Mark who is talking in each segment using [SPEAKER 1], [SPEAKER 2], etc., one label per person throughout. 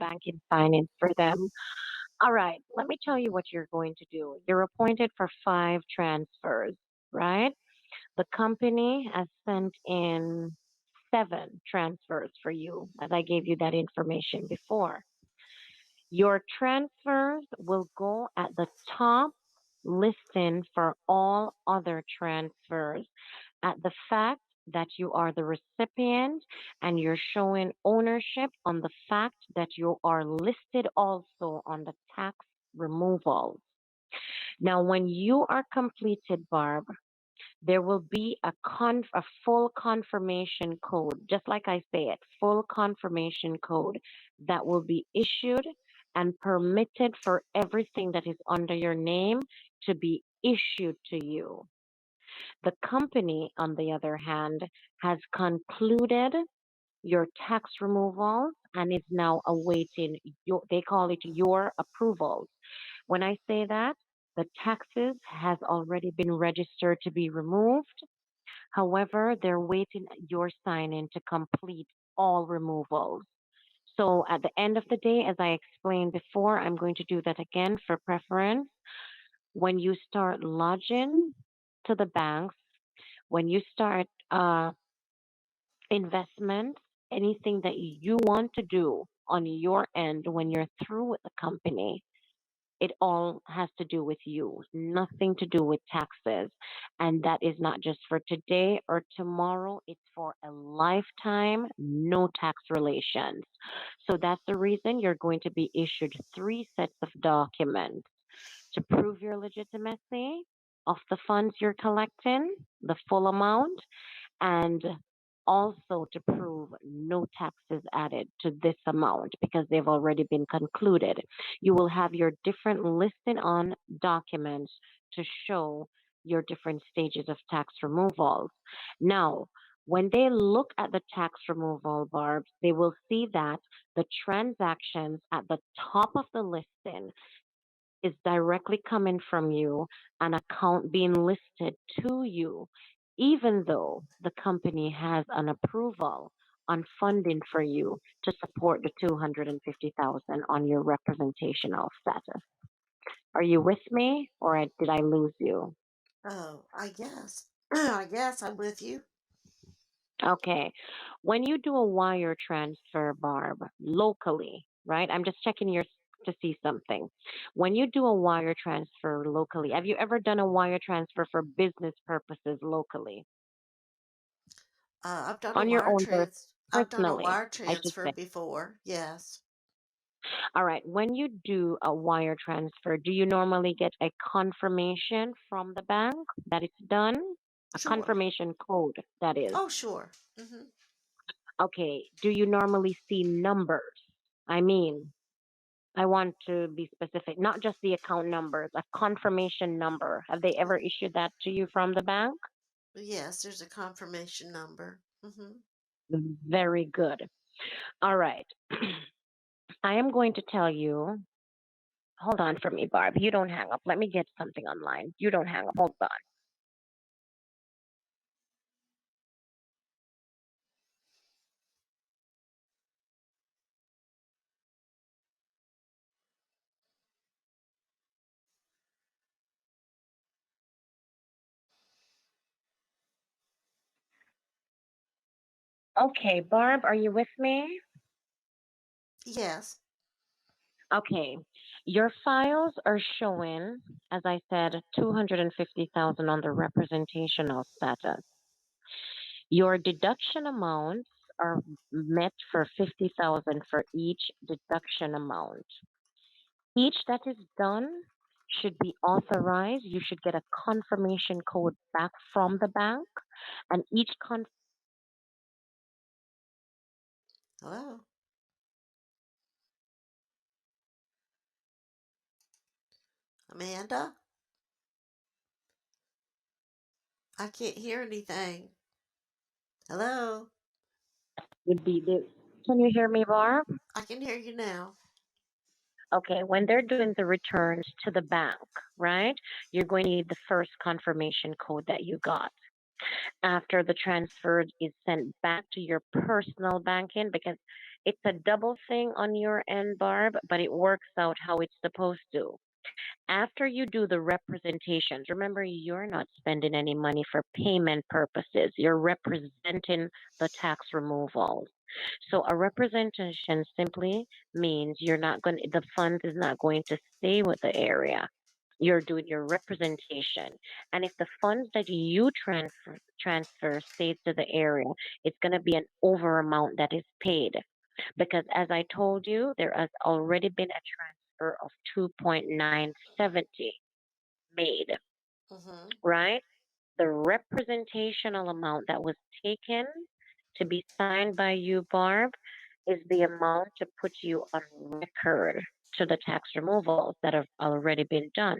[SPEAKER 1] banking finance for them. All right, let me tell you what you're going to do. You're appointed for five transfers, right? The company has sent in seven transfers for you, as I gave you that information before. Your transfers will go at the top listing for all other transfers at the fact that you are the recipient and you're showing ownership on the fact that you are listed also on the tax removal. Now, when you are completed, Barb, there will be a full confirmation code, just like I say it, full confirmation code that will be issued and permitted for everything that is under your name to be issued to you. The company, on the other hand, has concluded your tax removals and is now awaiting your, they call it your approvals. When I say that, the taxes has already been registered to be removed. However, they're waiting your sign in to complete all removals. So at the end of the day, as I explained before, I'm going to do that again for preference. When you start lodging to the banks, when you start investment, anything that you want to do on your end when you're through with the company, it all has to do with you, nothing to do with taxes. And that is not just for today or tomorrow, it's for a lifetime, no tax relations. So that's the reason you're going to be issued three sets of documents to prove your legitimacy of the funds you're collecting, the full amount, and also to prove no taxes added to this amount because they've already been concluded. You will have your different listed on documents to show your different stages of tax removals. Now, when they look at the tax removal, Barbs, they will see that the transactions at the top of the listing is directly coming from you, an account being listed to you, even though the company has an approval on funding for you to support the 250,000 on your representational status. Are you with me or did I lose you?
[SPEAKER 2] Oh, I guess. I guess I'm with you.
[SPEAKER 1] Okay. When you do a wire transfer, Barb, locally, right? I'm just checking your to see something. When you do a wire transfer locally, have you ever done a wire transfer for business purposes locally
[SPEAKER 2] I've done a
[SPEAKER 1] on your
[SPEAKER 2] wire
[SPEAKER 1] own
[SPEAKER 2] trans. I've done a
[SPEAKER 1] personally?
[SPEAKER 2] wire
[SPEAKER 1] I should
[SPEAKER 2] transfer
[SPEAKER 1] say.
[SPEAKER 2] before. Yes.
[SPEAKER 1] All right. When you do a wire transfer, do you normally get a confirmation from the bank that it's done? A
[SPEAKER 2] Sure.
[SPEAKER 1] confirmation code, that is.
[SPEAKER 2] Oh, sure.
[SPEAKER 1] Okay. Do you normally see numbers? I mean, I want to be specific, not just the account numbers, a confirmation number. Have they ever issued that to you from the bank?
[SPEAKER 2] Yes, there's a confirmation number.
[SPEAKER 1] Very good. All right. I am going to tell you, hold on for me, Barb. You don't hang up. Let me get something online. You don't hang up. Hold on. Okay, Barb, are you with me?
[SPEAKER 2] Yes.
[SPEAKER 1] Okay. Your files are showing, as I said, 250,000 on the representational status. Your deduction amounts are met for 50,000 for each deduction amount. Each that is done should be authorized. You should get a confirmation code back from the bank, and each
[SPEAKER 2] Hello, Amanda. I can't hear anything. Hello.
[SPEAKER 1] would be this. Can you hear me, Barb?
[SPEAKER 2] I can hear you now.
[SPEAKER 1] Okay, when they're doing the returns to the bank, right? You're going to need the first confirmation code that you got. after the transfer is sent back to your personal banking because it's a double thing on your end, Barb, but it works out how it's supposed to. After you do the representations, remember you're not spending any money for payment purposes. You're representing the tax removals. So a representation simply means you're not going the fund is not going to stay with the area. You're doing your representation. And if the funds that you transfer stays to the area, it's going to be an over amount that is paid. Because as I told you, there has already been a transfer of 2.970 made,
[SPEAKER 2] Mm-hmm.
[SPEAKER 1] right? The representational amount that was taken to be signed by you, Barb, is the amount to put you on record to the tax removals that have already been done.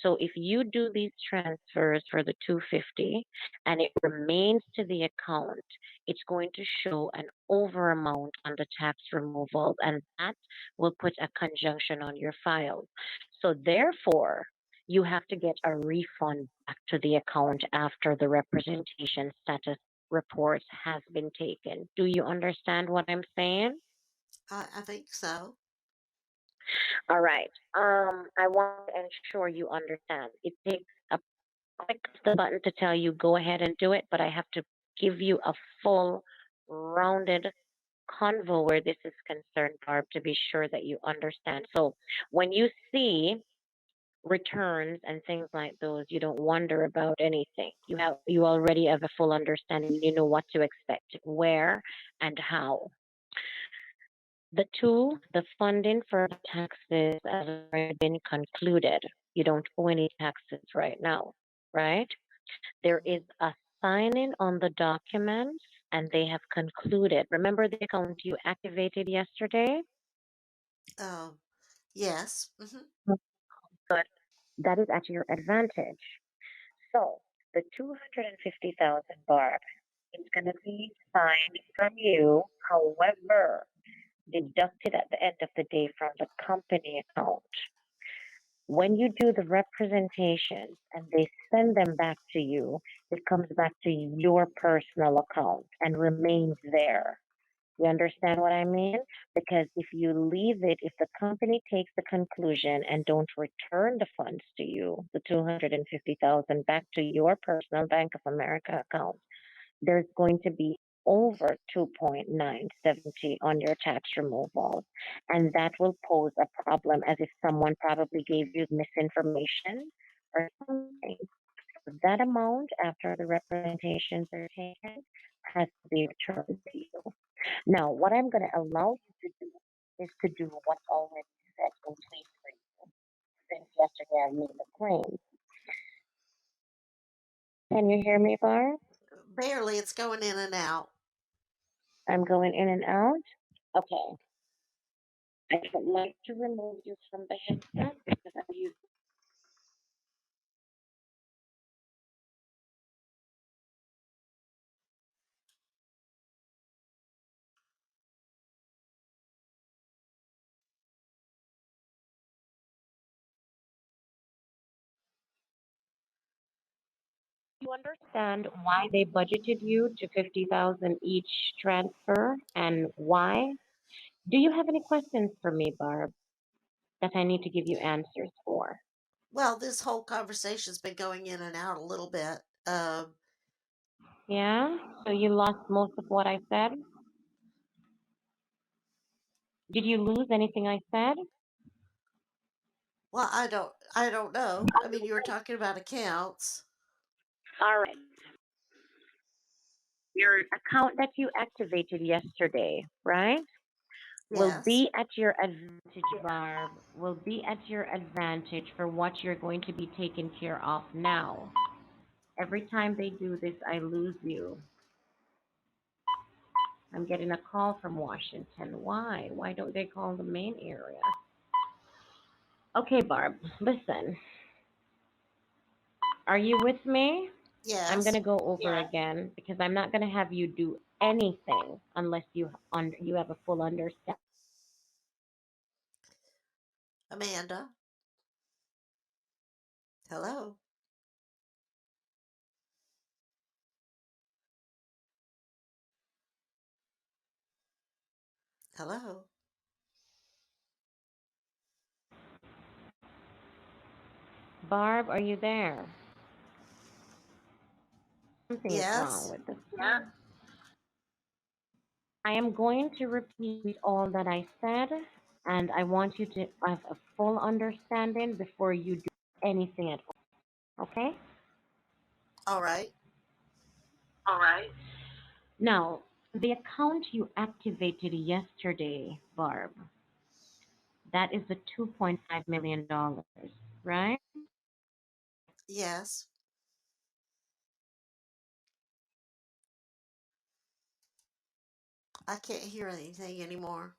[SPEAKER 1] So if you do these transfers for the 250 and it remains to the account, it's going to show an over amount on the tax removals and that will put a conjunction on your file. So therefore, you have to get a refund back to the account after the representation status report has been taken. Do you understand what I'm saying?
[SPEAKER 2] I think so.
[SPEAKER 1] All right. I want to ensure you understand. It takes a click of the button to tell you go ahead and do it, but I have to give you a full, rounded convo where this is concerned, Barb, to be sure that you understand. So when you see returns and things like those, you don't wonder about anything. You already have a full understanding. You know what to expect, where and how. The funding for taxes has already been concluded. You don't owe any taxes right now, right? There
[SPEAKER 2] Mm-hmm.
[SPEAKER 1] is a signing on the documents and they have concluded. Remember the account you activated yesterday?
[SPEAKER 2] Um, yes. Mm-hmm.
[SPEAKER 1] Good. That is at your advantage. So the 250,000, Barb, is going to be signed from you, however, deducted at the end of the day from the company account. When you do the representations and they send them back to you, it comes back to your personal account and remains there. You understand what I mean? Because if you leave it, if the company takes the conclusion and don't return the funds to you, the 250,000 back to your personal Bank of America account, there's going to be over 2.970 on your tax removals. And that will pose a problem as if someone probably gave you misinformation or something. That amount, after the representations are taken, has to be returned to you. Now, what I'm going to allow you to do is to do what's already set in place for you since yesterday I made the claim. Can you hear me, Barb?
[SPEAKER 2] Barely. It's going in and out.
[SPEAKER 1] I'm going in and out. Okay. I don't like to remove you from the headset because I use. You understand why they budgeted you to 50,000 each transfer and why? Do you have any questions for me, Barb, that I need to give you answers for?
[SPEAKER 2] Well, this whole conversation's been going in and out a little bit.
[SPEAKER 1] Yeah? So you lost most of what I said? Did you lose anything I said?
[SPEAKER 2] Well, I don't know. I mean, you were talking about accounts.
[SPEAKER 1] All right. Your account that you activated yesterday, right? Will
[SPEAKER 2] Yes.
[SPEAKER 1] be at your advantage, Barb, will be at your advantage for what you're going to be taken care of now. Every time they do this, I lose you. I'm getting a call from Washington. Why? Why don't they call the main area? Okay, Barb, listen. Are you with me? I'm going
[SPEAKER 2] Yes.
[SPEAKER 1] to go over again because I'm not going to have you do anything unless you have a full understanding.
[SPEAKER 2] Amanda. Hello. Hello?
[SPEAKER 1] Barb, are you there? Something is wrong
[SPEAKER 2] Yes?
[SPEAKER 1] with this. Yeah. I am going to repeat all that I said, and I want you to have a full understanding before you do anything at all. Okay?
[SPEAKER 2] All right.
[SPEAKER 1] All right. Now, the account you activated yesterday, Barb, that is the $2.5 million, right?
[SPEAKER 2] Yes. I can't hear anything anymore.